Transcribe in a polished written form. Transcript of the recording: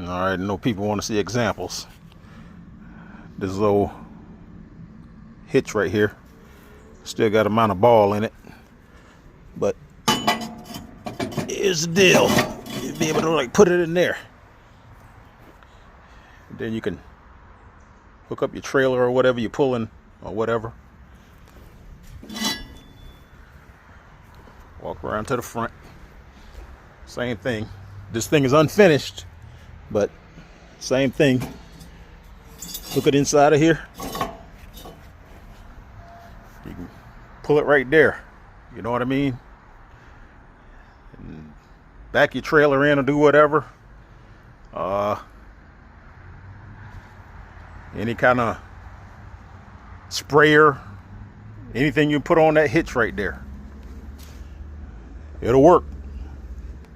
All right, I know people want to see examples. This little hitch right here still got a amount of ball in it, but here's the deal: you'll be able to like put it in there, and then you can hook up your trailer or whatever you're pulling or whatever. Walk around to the front. Same thing. This thing is unfinished, but same thing. Hook it inside of here. You can pull it right there. You know what I mean? And back your trailer in or do whatever. Any kind of sprayer, anything you put on that hitch right there, it'll work.